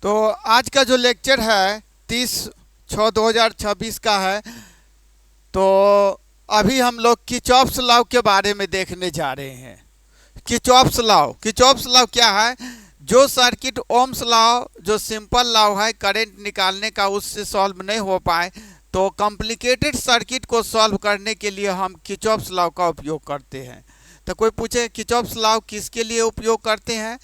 तो आज का जो लेक्चर है 30/6/2026 का है। तो अभी हम लोग किर्चॉफ्स लॉ के बारे में देखने जा रहे हैं। किर्चॉफ्स लॉ क्या है? जो सर्किट ओम्स लॉ जो सिंपल लॉ है करंट निकालने का, उससे सॉल्व नहीं हो पाए तो कॉम्प्लिकेटेड सर्किट को सॉल्व करने के लिए हम किर्चॉफ्स लॉ का उपयोग करते हैं। तो कोई पूछे किर्चॉफ्स लॉ किसके लिए उपयोग करते हैं?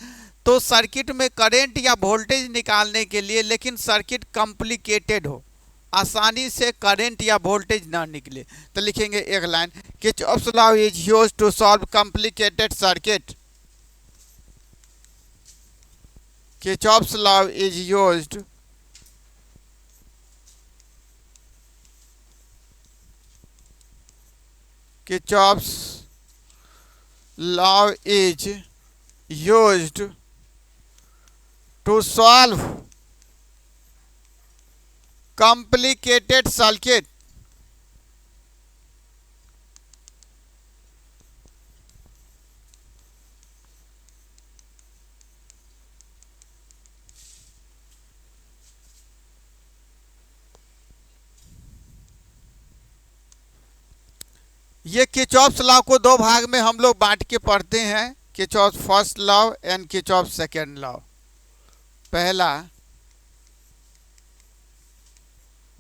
तो सर्किट में करंट या वोल्टेज निकालने के लिए, लेकिन सर्किट कॉम्प्लिकेटेड हो, आसानी से करंट या वोल्टेज ना निकले। तो लिखेंगे एक line, Kirchhoff's law is used to solve complicated circuit. Kirchhoff's law is used Kirchhoff's law is used to solve complicated circuit. ये किर्चॉफ्स लॉ को दो भाग में हम लोग बांट के पढ़ते हैं, Kirchhoff's first law and Kirchhoff's second law. पहला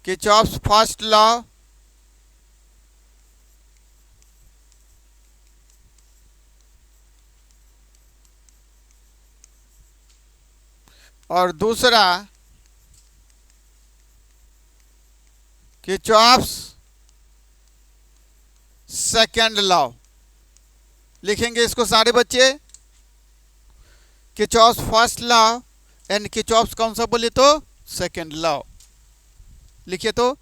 किर्चॉफ्स फर्स्ट लॉ, और दूसरा किर्चॉफ्स सेकेंड लॉ। लिखेंगे इसको सारे बच्चे, Kirchhoff's first law and Kirchhoff's कौन सा बोले तो सेकेंड लॉ। लिखिए तो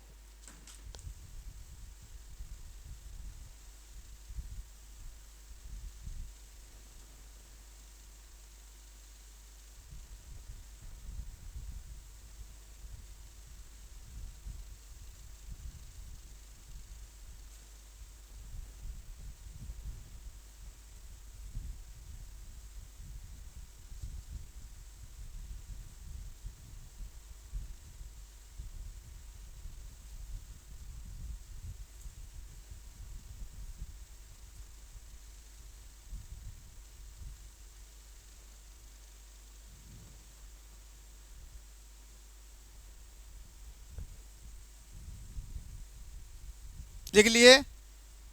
लिख लिए।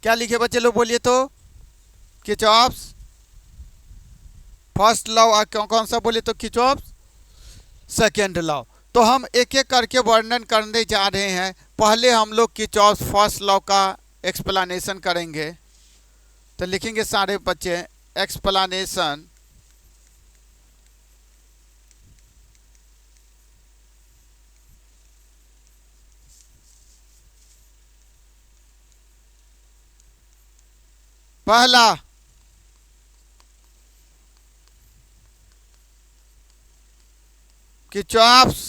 क्या लिखे बच्चे लोग बोलिए तो, किर्चॉफ्स फर्स्ट लॉ और कौन कौन सा बोले तो किर्चॉफ्स सेकेंड लॉ। तो हम एक एक करके वर्णन करने जा रहे हैं। पहले हम लोग किर्चॉफ्स फर्स्ट लॉ का एक्सप्लेनेशन करेंगे। तो लिखेंगे सारे बच्चे, एक्सप्लेनेशन पहला किर्चॉफ्स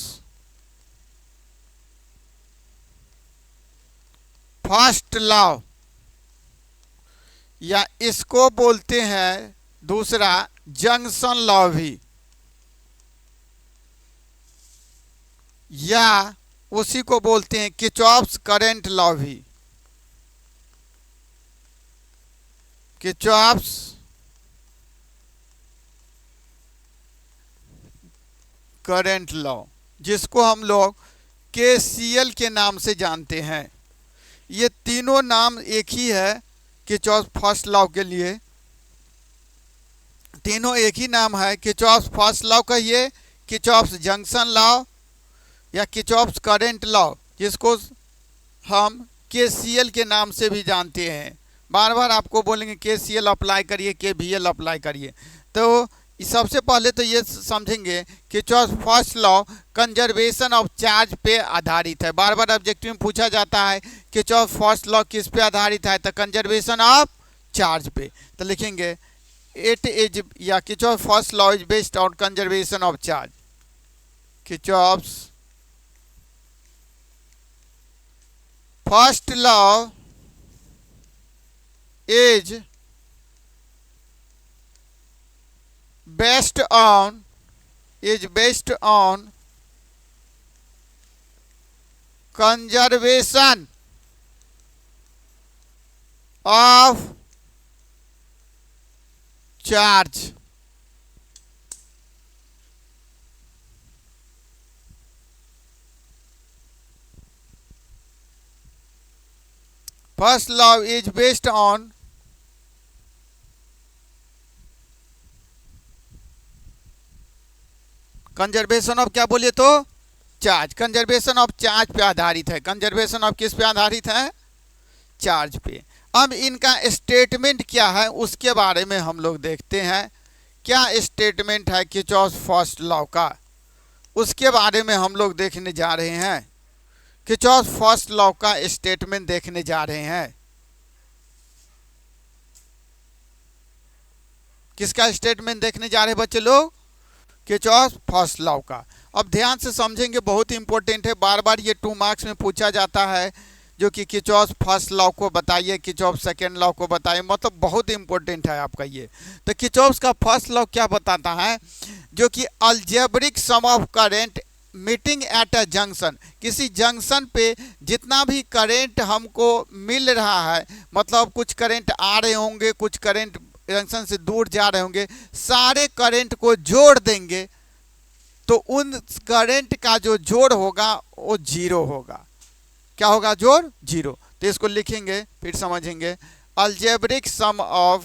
फर्स्ट लॉ, या इसको बोलते हैं दूसरा जंक्शन लॉ भी, या उसी को बोलते हैं किर्चॉफ्स करंट लॉ भी। किर्चॉफ्स करंट लॉ, जिसको हम लोग केसीएल के नाम से जानते हैं। ये तीनों नाम एक ही है किर्चॉफ्स फर्स्ट लॉ के लिए, तीनों एक ही नाम है। किर्चॉफ्स फर्स्ट लॉ कहिए, किर्चॉफ्स जंक्शन लॉ या किर्चॉफ्स करंट लॉ, जिसको हम केसीएल के नाम से भी जानते हैं। बार बार आपको बोलेंगे केसीएल अप्लाई करिए, केवीएल अप्लाई करिए। तो सबसे पहले तो ये समझेंगे Kirchhoff's first law conservation of charge पे आधारित है। बार बार ऑब्जेक्टिव में पूछा जाता है किर्चॉफ्स फर्स्ट लॉ किस पे आधारित है, तो कंजर्वेशन ऑफ चार्ज पे। तो लिखेंगे इट इज, या Kirchhoff's first law is based on conservation of charge. Kirchhoff's first law is based on conservation of charge. First law is based on conservation of, क्या बोलिए तो, चार्ज। कंजर्वेशन ऑफ चार्ज पे आधारित है। Conservation of किस पे आधारित है? चार्ज पे। अब इनका स्टेटमेंट क्या है उसके बारे में हम लोग देखते हैं। क्या स्टेटमेंट है किर्चॉफ फर्स्ट लॉ का, उसके बारे में हम लोग देखने जा रहे हैं। किर्चॉफ फर्स्ट लॉ का स्टेटमेंट देखने जा रहे हैं। किसका स्टेटमेंट देखने जा रहे हैं बच्चे लोग? किर्चॉफ फर्स्ट लॉ का। अब ध्यान से समझेंगे, बहुत इंपॉर्टेंट है। बार बार ये 2 मार्क्स में पूछा जाता है, जो कि किर्चॉफ फर्स्ट लॉ को बताइए, किर्चॉफ सेकेंड लॉ को बताइए, मतलब बहुत इंपॉर्टेंट है आपका ये। तो किर्चॉफ का फर्स्ट लॉ क्या बताता है? जो कि algebraic sum of current meeting at a junction, किसी जंक्शन पे जितना भी करंट हमको मिल रहा है, मतलब कुछ करंट आ रहे होंगे, कुछ करंट जंक्शन से दूर जा रहे होंगे, सारे करंट को जोड़ देंगे तो उन करंट का जो जोड़ होगा वो जीरो होगा। क्या होगा? जोड़ जीरो। तो इसको लिखेंगे फिर समझेंगे। अलजेब्रिक सम ऑफ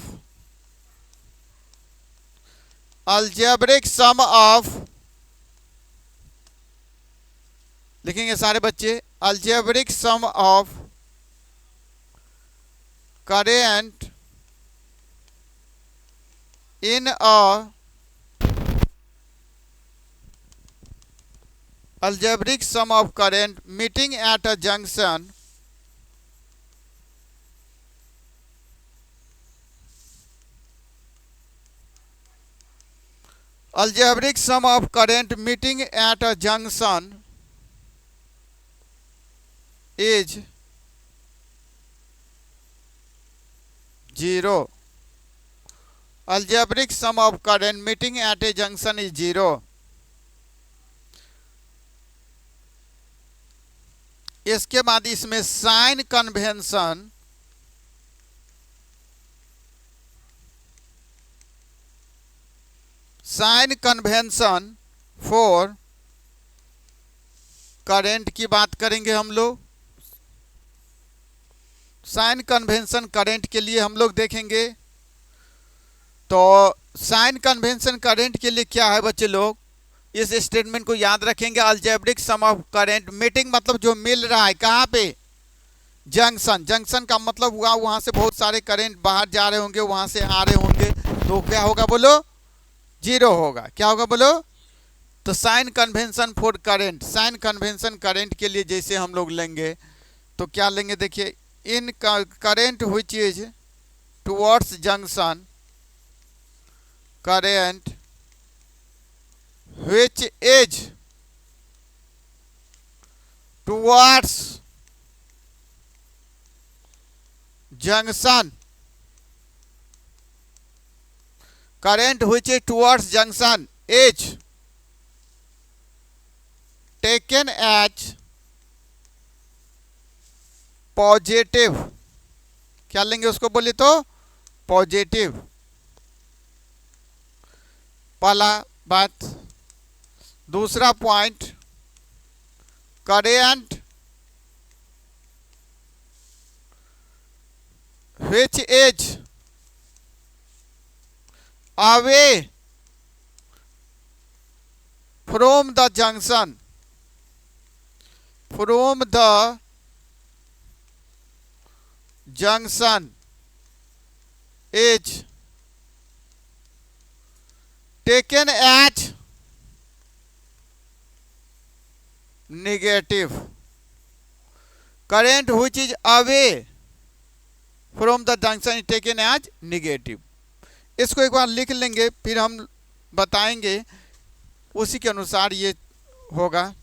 लिखेंगे सारे बच्चे। Algebraic sum of current in a algebraic sum of current meeting at a junction algebraic sum of current meeting at a junction is 0. algebraic sum of current meeting at a junction is 0. इसके बाद इसमें sign convention for current की बात करेंगे हम लोग। Sign convention current के लिए हम लोग देखेंगे। तो साइन कन्वेंशन करंट के लिए क्या है बच्चे लोग? इस स्टेटमेंट को याद रखेंगे। Algebraic sum of current meeting मतलब जो मिल रहा है कहाँ पे? जंक्शन। जंक्शन का मतलब हुआ वहां से बहुत सारे करंट बाहर जा रहे होंगे, वहां से आ रहे होंगे, तो क्या होगा बोलो? जीरो होगा। क्या होगा बोलो? तो sign convention for current, sign convention current के लिए जैसे हम लोग लेंगे तो क्या लेंगे? देखिए, in current which is towards junction, current which is towards junction, current which is towards junction is taken as positive. क्या लेंगे उसको बोले तो? पॉजिटिव। पहला बात। दूसरा point, current which is away from the junction, from the junction is taken at negative. Current which is away from the junction is taken as negative. इसको एक बार लिख लेंगे फिर हम बताएंगे, उसी के अनुसार ये होगा।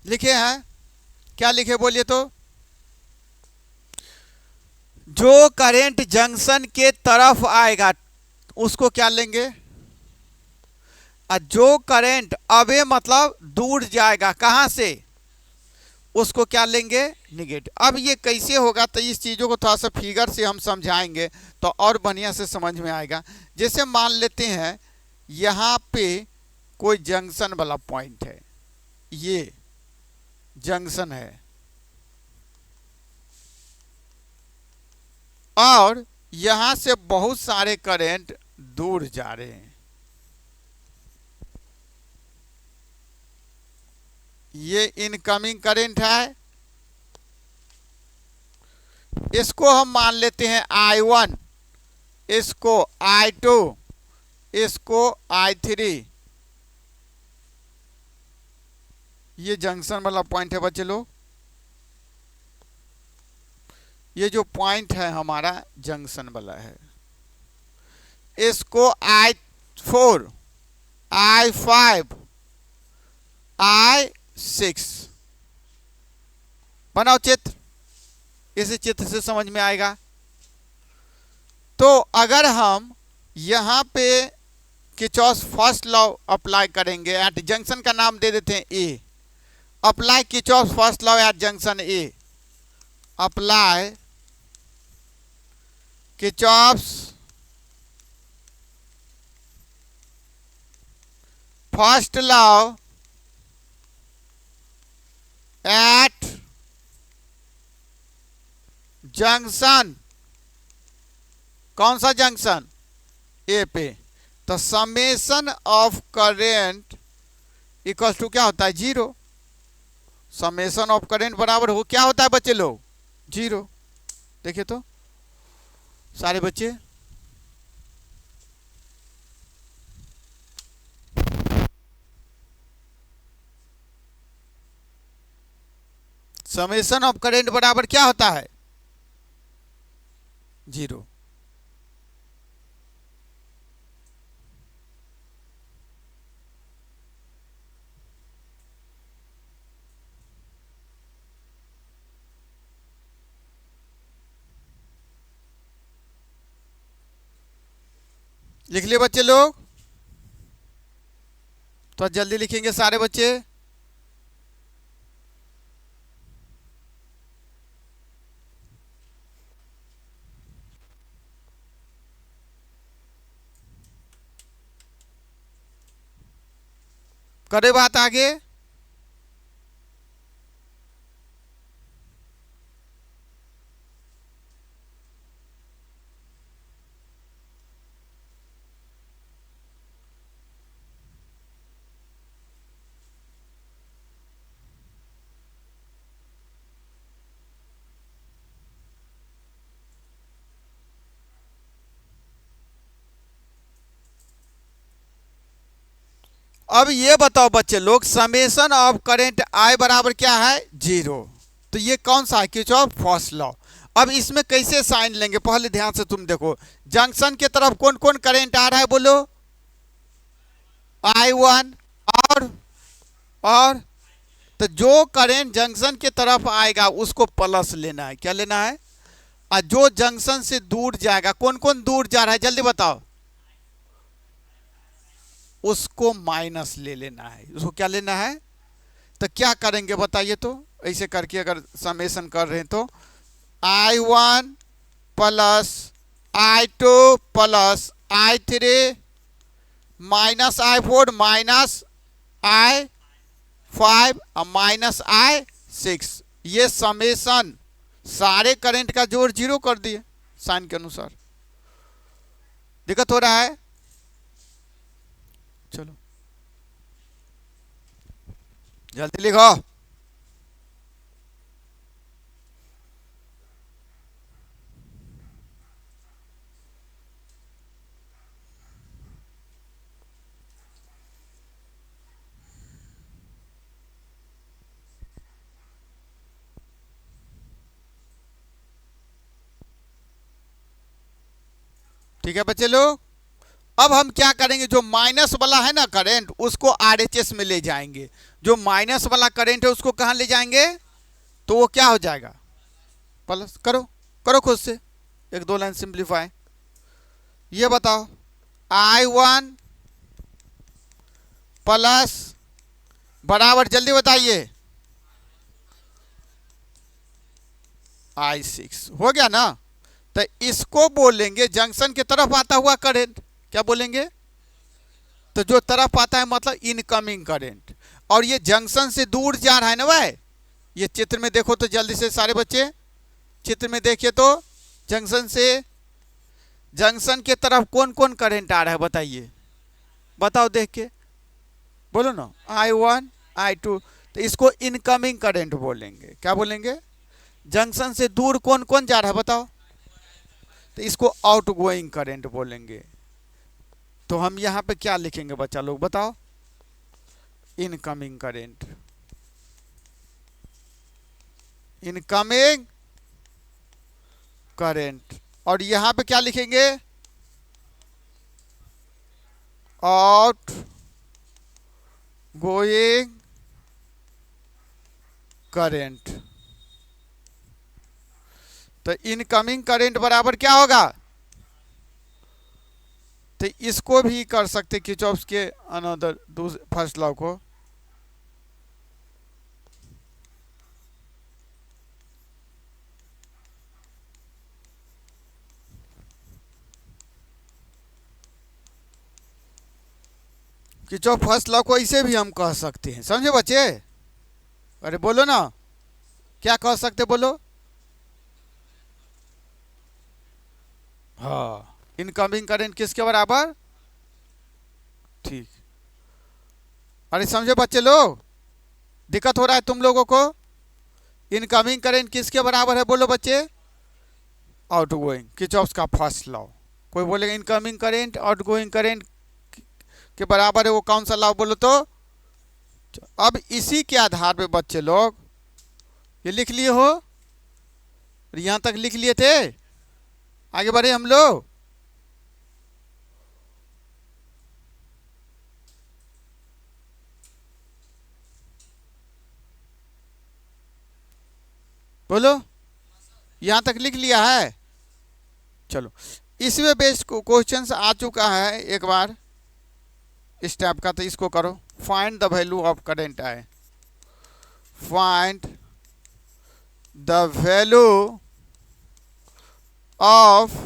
लिखे हैं क्या लिखे बोलिए तो? जो करंट जंक्शन के तरफ आएगा उसको क्या लेंगे? और जो करंट अवे मतलब दूर जाएगा कहां से, उसको क्या लेंगे? निगेटिव। अब ये कैसे होगा, तो इस चीज़ों को थोड़ा सा फिगर से हम समझाएंगे तो और बढ़िया से समझ में आएगा। जैसे मान लेते हैं यहाँ पे कोई जंक्शन वाला पॉइंट है, ये जंक्शन है और यहां से बहुत सारे करंट दूर जा रहे हैं। ये इनकमिंग करंट है, इसको हम मान लेते हैं I1, इसको I2, इसको I3। ये जंक्शन वाला पॉइंट है बच्चे लोग, ये जो पॉइंट है हमारा जंक्शन वाला है। इसको I4, I5, I6 बनाओ चित्र, इस चित्र से समझ में आएगा। तो अगर हम यहां पे किर्चॉफ फर्स्ट लॉ अप्लाई करेंगे एट जंक्शन का नाम दे देते हैं A, apply Kirchhoff first law at junction A, apply Kirchhoff's first law at junction, कौन सा जंक्शन? ए पे। तो summation of current equal to क्या होता है? 0। समेशन ऑफ करेंट बराबर हो क्या होता है बच्चे लोग? 0। देखिए तो सारे बच्चे, समेशन ऑफ करेंट बराबर क्या होता है? 0। लिख लिए बच्चे लोग? तो जल्दी लिखेंगे सारे बच्चे। करे बात आगे। अब ये बताओ बच्चे लोग, समेशन ऑफ करेंट आई बराबर क्या है? 0। तो ये कौन सा है? Kirchhoff first law. अब इसमें कैसे साइन लेंगे पहले ध्यान से तुम देखो। जंक्शन के तरफ कौन कौन करंट आ रहा है बोलो? I1 और तो जो करंट जंक्शन के तरफ आएगा उसको प्लस लेना है। क्या लेना है? और जो जंक्शन से दूर जाएगा, कौन कौन दूर जा रहा है जल्दी बताओ? उसको माइनस ले लेना है। उसको क्या लेना है? तो क्या करेंगे बताइए तो? ऐसे करके अगर समेशन कर रहे हैं तो I1 plus I2 plus I3 minus I4 minus I5 और माइनस I6, ये समेशन सारे करंट का जोड़ 0 कर दिए साइन के अनुसार। दिक्कत हो रहा है? चलो जल्दी लिखो। ठीक है बच्चे लोग, अब हम क्या करेंगे? जो माइनस वाला है ना करंट, उसको आरएचएस में ले जाएंगे। जो माइनस वाला करंट है उसको कहां ले जाएंगे? तो वो क्या हो जाएगा, प्लस करो, करो खुद से, एक दो लाइन सिंप्लीफाई। ये बताओ I1 प्लस बराबर, जल्दी बताइए, I6 हो गया ना। तो इसको बोलेंगे जंक्शन की तरफ आता हुआ करंट, क्या बोलेंगे, तो जो तरफ आता है मतलब इनकमिंग करंट। और ये जंक्शन से दूर जा रहा है ना भाई, ये चित्र में देखो तो जल्दी से सारे बच्चे, चित्र में देखिए तो जंक्शन से, जंक्शन के तरफ कौन कौन करंट आ रहा है बताइए, बताओ देख के, बोलो ना, I1 I2, तो इसको इनकमिंग करंट बोलेंगे, क्या बोलेंगे, जंक्शन से दूर कौन कौन जा रहा है बताओ, तो इसको आउटगोइंग करंट बोलेंगे। तो हम यहां पे क्या लिखेंगे बच्चा लोग बताओ, इनकमिंग करंट, इनकमिंग करंट। और यहां पे क्या लिखेंगे, आउट गोइंग करंट। तो इनकमिंग करंट बराबर क्या होगा, तो इसको भी कर सकते किरचॉफ के अनदर फर्स्ट लॉ को, किरचॉफ फर्स्ट लॉ को इसे भी हम कह सकते हैं, समझे बच्चे, अरे बोलो ना, क्या कह सकते बोलो, हाँ, इनकमिंग करंट किसके बराबर, ठीक, अरे समझे बच्चे लोग, दिक्कत हो रहा है तुम लोगों को, इनकमिंग करंट किसके बराबर है बोलो बच्चे, आउटगोइंग, किरचॉफ का फर्स्ट लॉ। कोई बोलेगा इनकमिंग करंट आउटगोइंग करंट के बराबर है, वो कौन सा लॉ बोलो तो। अब इसी के आधार पे बच्चे लोग ये लिख लिए हो, यहां तक लिख लिए थे, आगे बढ़े हम लोग, बोलो, यहां तक लिख लिया है, चलो, इसमें बेस्ड क्वेश्चन आ चुका है एक बार इस टाइप का, तो इसको करो, find the value of current I, find the value of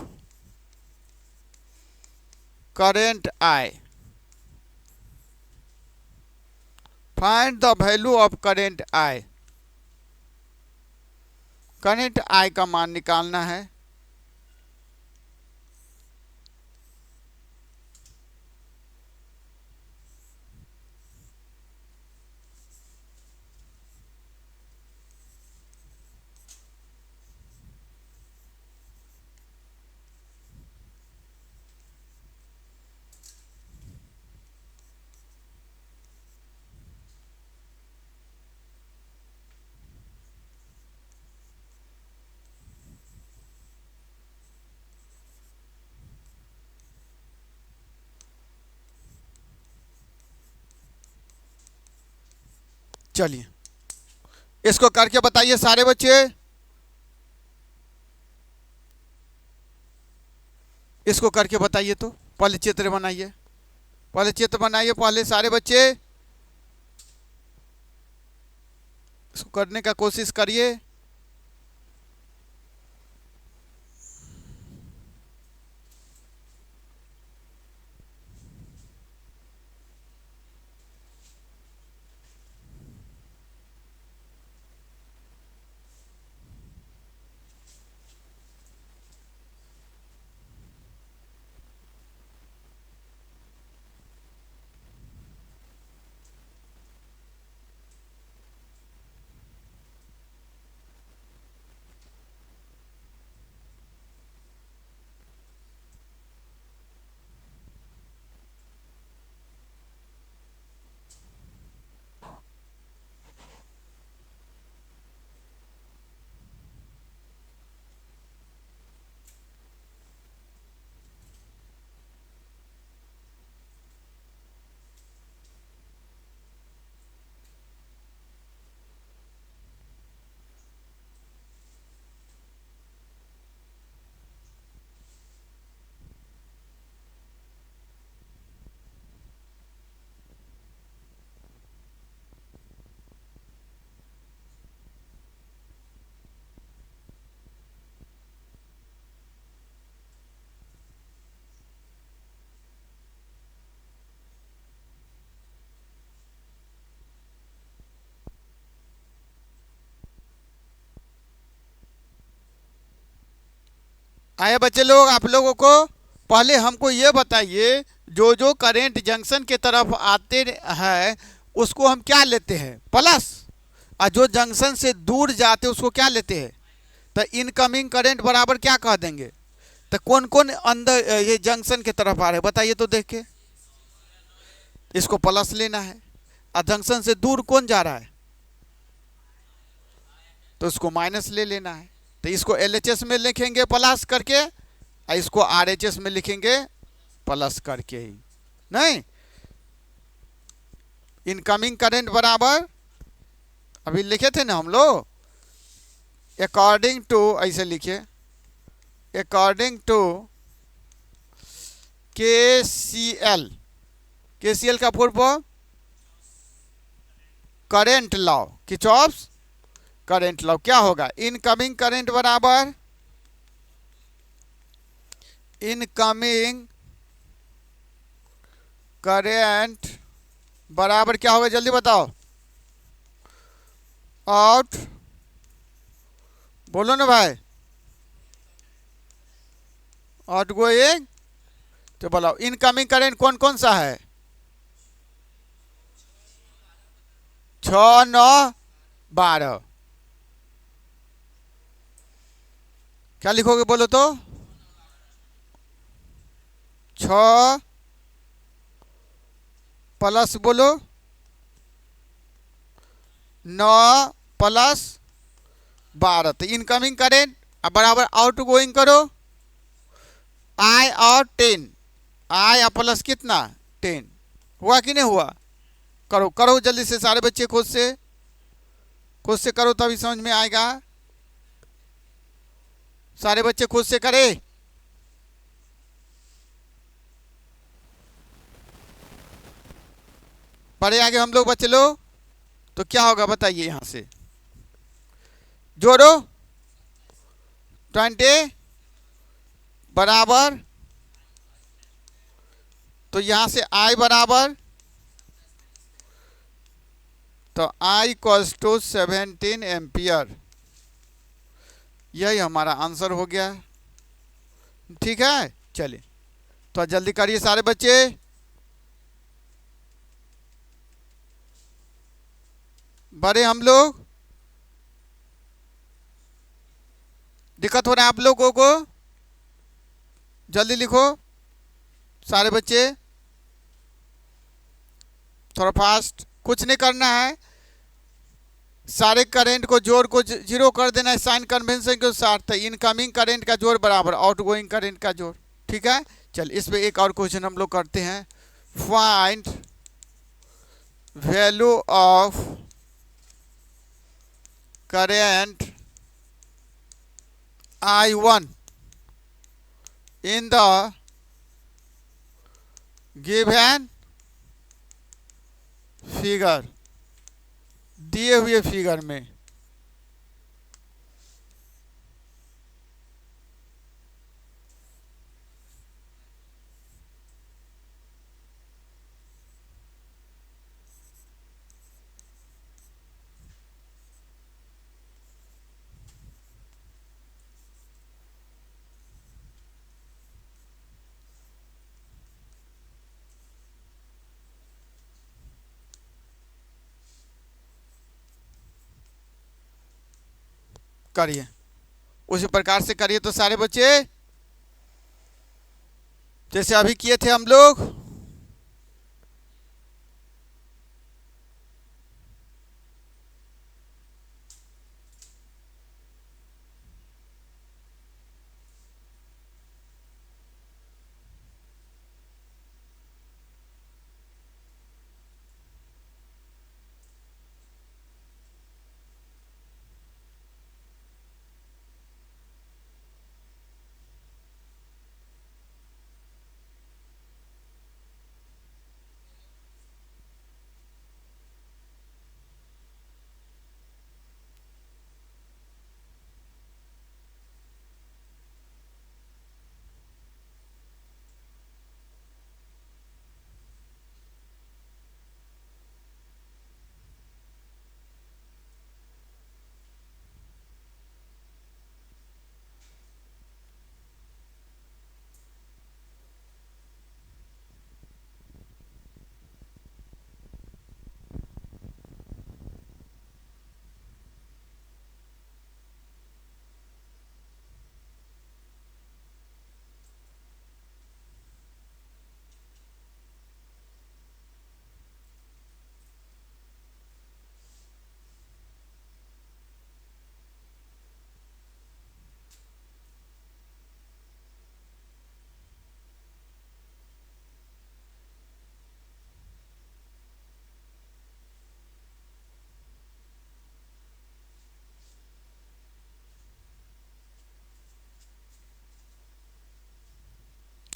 current I, find the value of current I, current I का मान निकालना है। चलिए इसको करके बताइए सारे बच्चे, इसको करके बताइए, तो पहले चित्र बनाइए, पहले चित्र बनाइए पहले सारे बच्चे, इसको करने का कोशिश करिए। आए बच्चे लोग, आप लोगों को पहले हमको ये बताइए, जो जो करंट जंक्शन के तरफ आते हैं उसको हम क्या लेते हैं, प्लस, और जो जंक्शन से दूर जाते हैं उसको क्या लेते हैं, तो इनकमिंग करंट बराबर क्या कह देंगे। तो कौन कौन अंदर ये जंक्शन के तरफ आ रहे हैं बताइए तो देख के। इसको प्लस लेना है, और जंक्शन से दूर कौन जा रहा है तो इसको माइनस ले लेना है। तो इसको LHS में लिखेंगे प्लस करके, और इसको RHS में लिखेंगे प्लस करके ही। नहीं, इनकमिंग करंट बराबर अभी लिखे थे ना हम लोग, अकॉर्डिंग टू, ऐसे लिखिए, अकॉर्डिंग टू KCL, KCL का full form current law, Kirchhoff's current law. क्या होगा, इनकमिंग करंट बराबर, इनकमिंग करंट बराबर क्या होगा जल्दी बताओ, आउट, बोलो ना भाई, आउट गोइंग। तो बोलो इनकमिंग करंट कौन कौन सा है, 6, 9, 12। क्या लिखोगे बोलो तो, 6 प्लस बोलो 9 प्लस 12। तो इनकमिंग करेंट बराबर आउट गोइंग करो, I और 10, I प्लस कितना 10, हुआ कि नहीं हुआ, करो करो जल्दी से सारे बच्चे, खुद से करो तभी समझ में आएगा। सारे बच्चे खुद से करें। पढ़े आगे हम लोग बच्चे लोग, तो क्या होगा बताइए, यहां से जोड़ो, 20 बराबर, तो यहां से I बराबर, तो I इक्वल्स टू 17 एम्पियर। यही हमारा आंसर हो गया। ठीक है, चलिए तो जल्दी करिए सारे बच्चे। बड़े हम लोग, दिक्कत हो रहा है आप लोगों को, जल्दी लिखो सारे बच्चे, थोड़ा फास्ट, कुछ नहीं करना है, सारे करंट को जोड़ को जीरो कर देना है साइन कन्वेंशन के अनुसार। तो इनकमिंग करंट का जोड़ बराबर आउटगोइंग करंट का जोड़। ठीक है, चल इस पे एक और क्वेश्चन हम लोग करते हैं, find value of current I1 in the given figure, दिए हुए फिगर में। करिए उसी प्रकार से करिए तो सारे बच्चे, जैसे अभी किए थे हम लोग।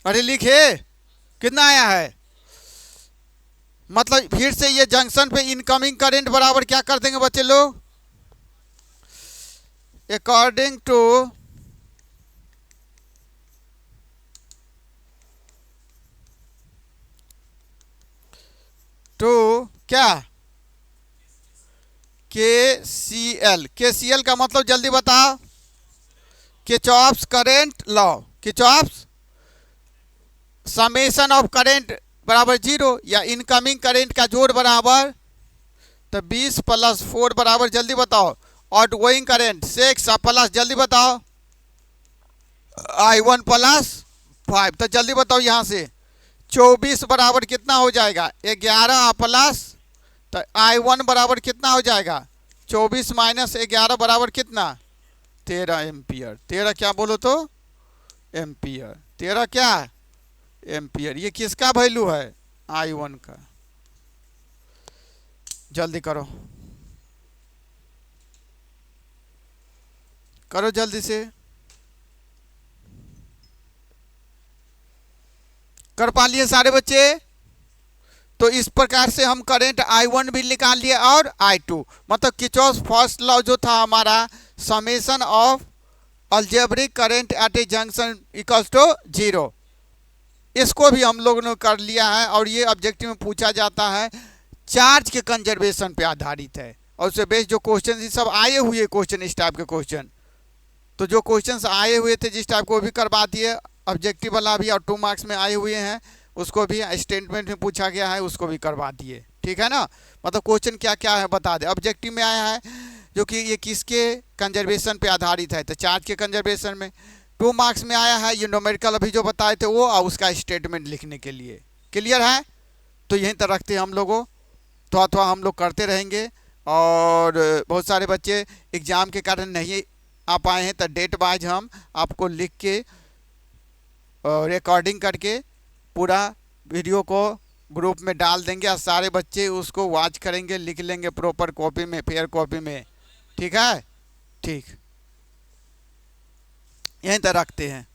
अरे लिखे कितना आया है, मतलब फिर से ये जंक्शन पे इनकमिंग करंट बराबर क्या कर देंगे बच्चे लोग, अकॉर्डिंग टू क्या, KCL। KCL का मतलब जल्दी बताओ, Kirchhoff's current law, Kirchhoff's summation of current बराबर 0 या इनकमिंग करंट का जोड़ बराबर, तो 20 + 4 बराबर जल्दी बताओ, आउट गोइंग करंट 6 प्लस जल्दी बताओ I1 + 5, तो जल्दी बताओ यहाँ से 24 बराबर कितना हो जाएगा 11 प्लस, तो I1 बराबर कितना हो जाएगा 24 - 11 बराबर कितना 13 एम्पियर। 13 क्या बोलो तो एम्पियर, 13 क्या एम्पियर। ये किसका वैल्यू है I1 का, जल्दी करो करो जल्दी से, कर पा लिए सारे बच्चे। तो इस प्रकार से हम करंट I1 भी निकाल लिए और I2, मतलब किरचॉफ्स फर्स्ट लॉ जो था हमारा summation of algebraic current at a junction equals to 0, इसको भी हम लोगों ने कर लिया है। और ये ऑब्जेक्टिव में पूछा जाता है, चार्ज के कंजर्वेशन पे आधारित है, और उससे बेस्ड जो क्वेश्चन ये सब आए हुए क्वेश्चन, इस टाइप के क्वेश्चन, तो जो क्वेश्चंस आए हुए थे जिस टाइप को भी करवा दिए, ऑब्जेक्टिव वाला भी, और 2 मार्क्स में आए हुए हैं उसको भी स्टेटमेंट में पूछा गया है उसको भी करवा दिए, ठीक है ना। मतलब क्वेश्चन क्या क्या है बता दे। ऑब्जेक्टिव में आया है जो कि ये किसके कंजर्वेशन पे आधारित है, तो चार्ज के कंजर्वेशन में। 2 मार्क्स में आया है ये न्यूमेरिकल अभी जो बताए थे वो, और उसका स्टेटमेंट लिखने के लिए। क्लियर है, तो यहीं तक रखते हैं हम लोगों, थोड़ा थोड़ा हम लोग करते रहेंगे। और बहुत सारे बच्चे एग्ज़ाम के कारण नहीं आ पाए हैं, तो डेट वाइज हम आपको लिख के रिकॉर्डिंग करके पूरा वीडियो को ग्रुप में डाल देंगे, और सारे बच्चे उसको वॉच करेंगे, लिख लेंगे प्रॉपर कॉपी में, फेयर कॉपी में, ठीक है। ठीक, यहीं तक रखते हैं।